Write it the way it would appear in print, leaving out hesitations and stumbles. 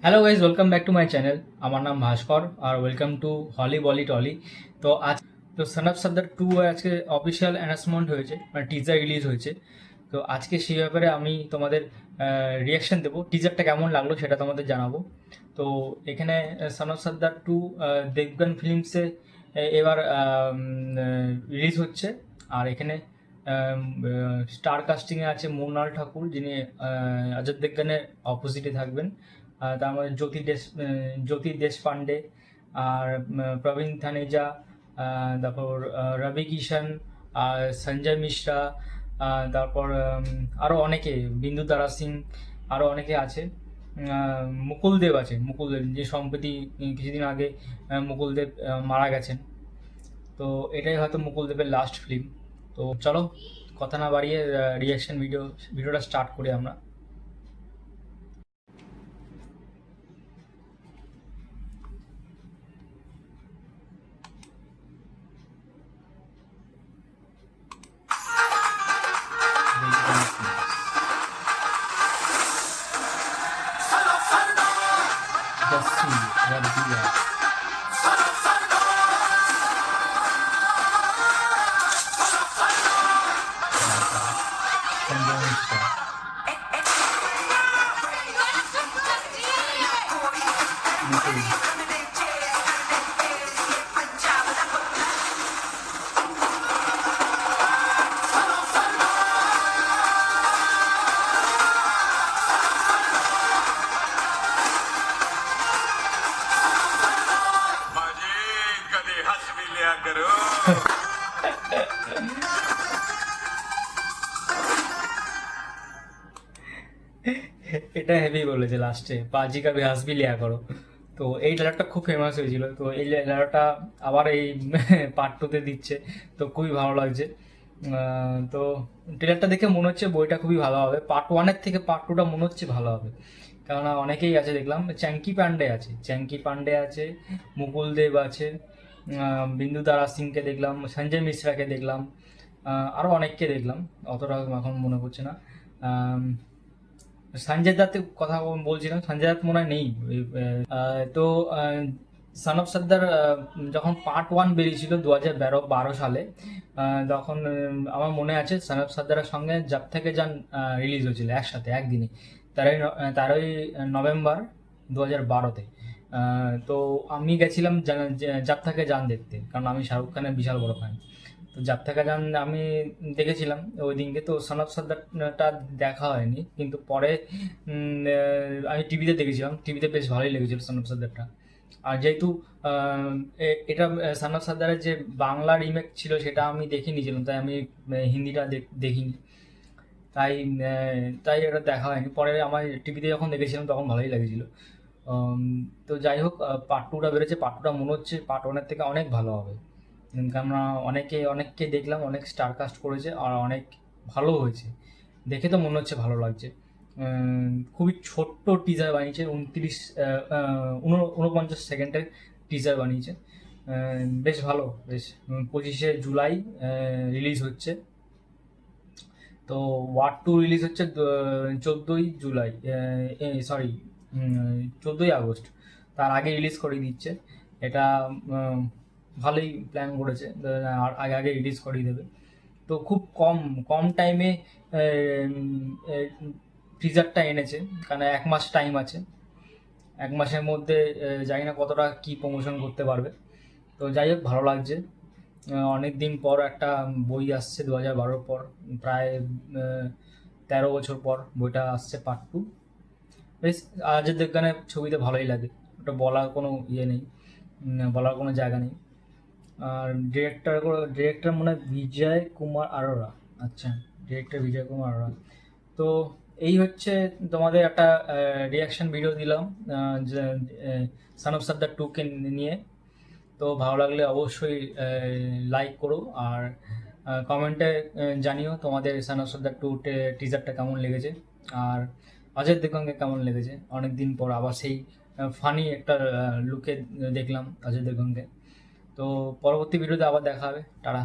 Hello guys, welcome back to my channel. আমার নাম ভাস্কর আর welcome to হলি বলি টলি। তো আজ সন অফ সর্দার 2 আজকে অফিসিয়াল অ্যানাউন্সমেন্ট হয়েছে, মানে টিজার রিলিজ হয়েছে। তো আজকে সেই ব্যাপারে আমি তোমাদের রিয়াকশন দেবো, টিজারটা কেমন লাগলো সেটা তোমাদের জানাবো। তো এখানে সন অফ সর্দার 2 দেবগন ফিল্মসে এবার রিলিজ হচ্ছে। আর এখানে স্টার কাস্টিংয়ে আছে মৃণাল ঠাকুর, যিনি অজয় দেবগনের অপোজিটে থাকবেন। তার মধ্যে জ্যোতি দেশপান্ডে, আর প্রবীণ থানেজা, তারপর রবি কিষান, আর সঞ্জয় মিশ্রা, তারপর আরও অনেকে, বিন্দু তারা সিং, আরও অনেকে আছে। মুকুল দেব আছে, মুকুল দেব যে সম্প্রতি কিছুদিন আগে মুকুল দেব মারা গেছেন। তো এটাই হয়তো মুকুল দেবের লাস্ট ফিল্ম। তো চলো কথা না বাড়িয়ে রিয়াকশন ভিডিওটা স্টার্ট করি আমরা। Justin Rodriguez, Sanjay Mishra, Mukul, माझे कधी हसविल्या करो এটা হেভি বলেছে লাস্টে, পাজি কাভি হাসবি লিয়া করো। তো এই ডায়লগটা খুব ফেমাস হয়েছিল, তো এই ডায়লগটা আবার এই পার্ট টুতে দিচ্ছে, তো খুবই ভালো লাগছে। তো ট্রেলারটা দেখে মনে হচ্ছে বইটা খুবই ভালো হবে, পার্ট ওয়ানের থেকে পার্ট টুটা মনে হচ্ছে ভালো হবে। কেননা অনেকেই আছে দেখলাম, চ্যাঙ্কি পান্ডে আছে, মুকুল দেব আছে, বিন্দু তারা সিংকে দেখলাম, সঞ্জয় মিশ্রাকে দেখলাম, আরও অনেককে দেখলাম, অতটা এখন মনে পড়ছে না। সঞ্জয় দত্তের কথা বলছিলাম, সঞ্জয় দত্ত মনে হয় নেই। তো সন অফ সর্দার যখন পার্ট ওয়ান বেরিয়েছিল 2012 সালে, তখন আমার মনে আছে সন অফ সর্দারের সঙ্গে জব থেকে যান রিলিজ হয়েছিল একসাথে একদিনে, 13ই নভেম্বর 2012-তে। তো আমি গেছিলাম জব থেকে যান দেখতে, কারণ আমি শাহরুখ খানের বিশাল বড় ফ্যান। তো জব থেকে যান আমি দেখেছিলাম ওই দিনকে। তো সন অফ সর্দারটা দেখা হয়নি, কিন্তু পরে আমি টিভিতে দেখেছিলাম, টিভিতে বেশ ভালোই লেগেছিল সন অফ সর্দারটা। আর যেহেতু এটা সন অফ সর্দারের যে বাংলা রিমেক ছিল সেটা আমি দেখে নিয়েছিলাম, তাই আমি হিন্দিটা দেখিনি। তাই তাই এটা দেখা হয়নি, পরে আমার টিভিতে যখন দেখেছিলাম তখন ভালোই লেগেছিল। উম, তো যাই হোক, পার্ট টুটা বেরোচ্ছে, পার্ট টুটা মনে হচ্ছে পার্ট ওয়ানের থেকে অনেক ভালো হবে। কেননা অনেককে দেখলাম, অনেক স্টার কাস্ট করেছে আর অনেক ভালো হয়েছে, দেখে তো মনে হচ্ছে ভালো লাগছে। খুবই ছোট্ট টিজার বানিয়েছে, 49 সেকেন্ডের টিজার বানিয়েছে। বেশ ভালো, বেশ। 25শে জুলাই রিলিজ হচ্ছে। তো ওয়ার টু রিলিজ হচ্ছে 14ই জুলাই, সরি 14ই আগস্ট, তার আগে রিলিজ করে দিচ্ছে। এটা উম, ভালোই প্ল্যান করেছে, আর আগে আগে রিলিজ করিয়ে দেবে। তো খুব কম কম টাইমে টিজারটা এনেছে, কারণ 1 মাস টাইম আছে। 1 মাসের মধ্যে জানি না কতটা কি প্রমোশন করতে পারবে। তো যাই হোক, ভালো লাগছে। অনেক দিন পর একটা বই আসছে, 2012 পর, প্রায় 13 বছর পর বইটা আসছে পার্ট টু। বেশ, অজয় দেবগানের ছবিতে ভালোই লাগে, ওটা বলার কোনো ইয়ে নেই, বলার কোনো জায়গা নেই। আর ডিরেক্টর মনে হয় বিজয় কুমার আরোরা। আচ্ছা, ডিরেক্টর বিজয় কুমার আরোরা। তো এই হচ্ছে তোমাদের একটা রিয়াকশন ভিডিও দিলাম সন অফ সর্দার 2-কে নিয়ে। তো ভালো লাগলে অবশ্যই লাইক করো, আর কমেন্টে জানিও তোমাদের সন অফ সর্দার 2 টিজারটা কেমন লেগেছে, আর অজয় দেবগনকে কেমন লেগেছে। অনেক দিন পর আবার সেই ফানি একটা লুকে দেখলাম অজয় দেবগনকে। তো পরবর্তী ভিডিওতে আবার দেখা হবে, টাটা।